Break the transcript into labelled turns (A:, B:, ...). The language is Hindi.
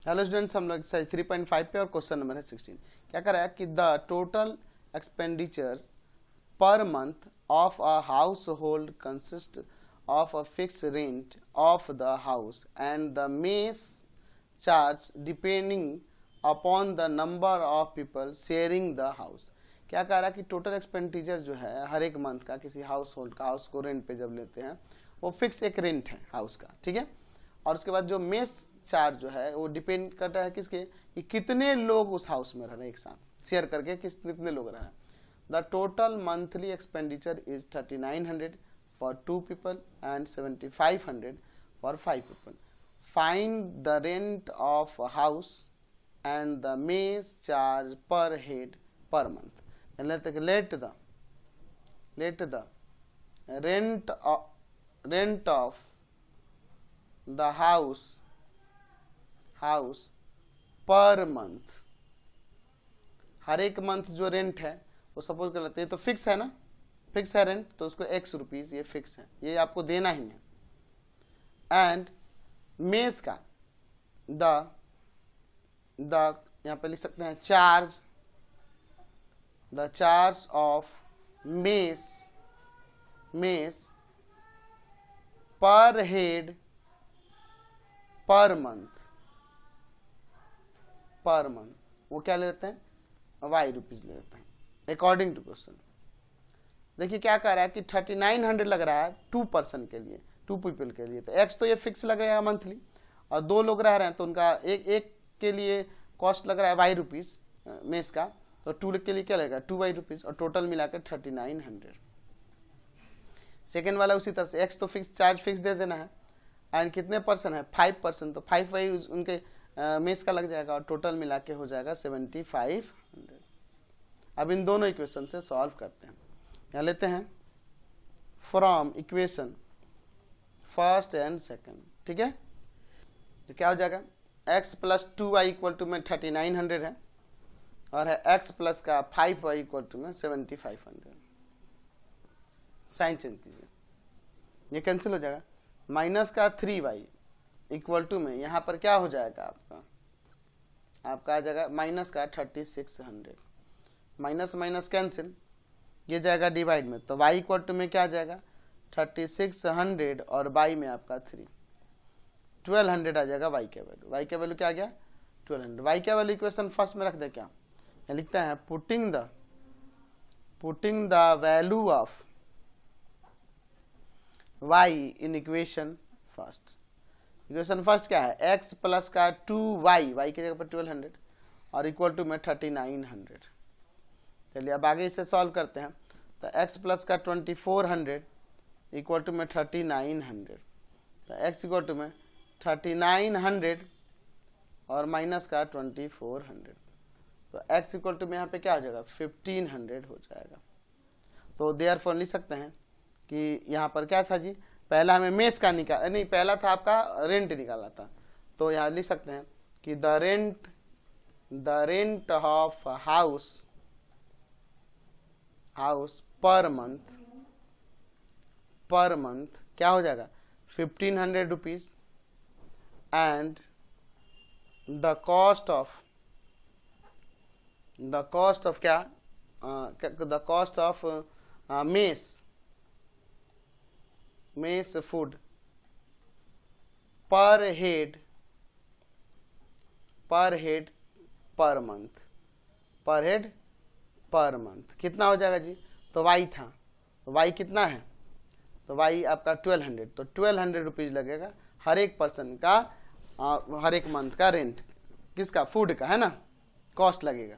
A: हेलो स्टूडेंट्स, हम लोग एक्सरसाइज 3.5 पे और क्वेश्चन नंबर है 16। क्या कर रहा है कि the total expenditure per month of a house hold consist of a fix rent of the house and the mess charge depending upon the number of people sharing the house. क्या कह रहा है कि टोटल एक्सपेंडिचर जो है हर एक मंथ का किसी हाउस होल्ड का, हाउस को रेंट पे जब लेते हैं वो फिक्स एक रेंट है हाउस का, ठीक है। और उसके बाद जो मेस चार्ज जो है वो डिपेंड करता है किसके, कि कितने लोग उस हाउस में रह रहे हैं एक साथ शेयर करके, कितने लोग रह रहे हैं। The total monthly expenditure is 3900 for 2 people and 7500 for 5 people. Find the rent of house and the mess charge per head per month. Let the rent of the house per month, हर एक मंथ जो रेंट है वो सपोज कर लेते हैं, तो फिक्स है ना, फिक्स है रेंट, तो उसको x रुपीज ये फिक्स है, ये आपको देना ही है। एंड मेस का द यहां पे लिख सकते हैं charge, the charge of mess पर हेड पर मंथ वो क्या ले लेते हैं, y रुपीज ले लेते हैं अकॉर्डिंग टू क्वेश्चन। देखिए क्या कह रहा है कि 3900 लग रहा है 2 पर्सन के लिए, 2 पीपल के लिए, तो x तो ये फिक्स लगेगा मंथली, और 2 लोग रह रहे हैं तो उनका एक के लिए कॉस्ट लग रहा है y रुपीज मेस का, तो 2 के लिए क्या लगेगा 2y रुपीज, और टोटल मिलाकर 3900। सेकेंड वाला उसी तरह से x तो फिक्स चार्ज फिक्स दे देना है, एंड कितने पर्सन है 5 पर्सन, तो 5y उनके मेस का लग जाएगा, और टोटल मिला के हो जाएगा 7500। अब इन दोनों इक्वेशन से सॉल्व करते हैं। यहाँ लेते हैं from equation first and second, ठीक है। तो क्या हो जाएगा x plus 2y equal to में 3900 है, और है x प्लस का 5y इक्वल टू में 7500। साइन चेंज कीजिए, ये कैंसिल हो जाएगा। माइनस का 3y इक्वल टू में यहाँ पर क्या हो जाएगा आपका आ जाएगा माइनस का 3600, माइनस माइनस कैंसिल, ये जाएगा डिवाइड में, तो y इक्वल टू में क्या आ जाएगा 3600, और बाई में आपका 3 1200 आ जाएगा y का वैल्यू। y का वैल्यू क्या आ गया 1200। y का वैल्यू इक्वेशन फर्स्ट में रख दे, क्या लिखते हैं putting the value of y in equation first. Equation first क्या है x प्लस का 2y की जगह पर 1200 और इक्वल टू में 3900। चलिए अब आगे इसे सॉल्व करते हैं, तो x प्लस का 2400 इक्वल टू में 3900, तो x इक्वल टू में 3900 और माइनस का 2400, तो x इक्वल टू में यहाँ पे क्या हो जाएगा 1500 हो जाएगा। तो देयरफॉर लिख सकते हैं कि यहाँ पर क्या था जी, पहला हमें मेस का नहीं, पहला था आपका रेंट निकाला था, तो यहाँ लिख सकते हैं कि the rent of house per month क्या हो जाएगा 1500 rupees, and the cost of क्या the cost of mess food per head per month कितना हो जाएगा जी, तो y था, तो y कितना है, तो y आपका 1200, तो 1200 रुपीज लगेगा हर एक पर्सन का, हर एक मंथ का रेंट किसका, फूड का है ना, कॉस्ट लगेगा।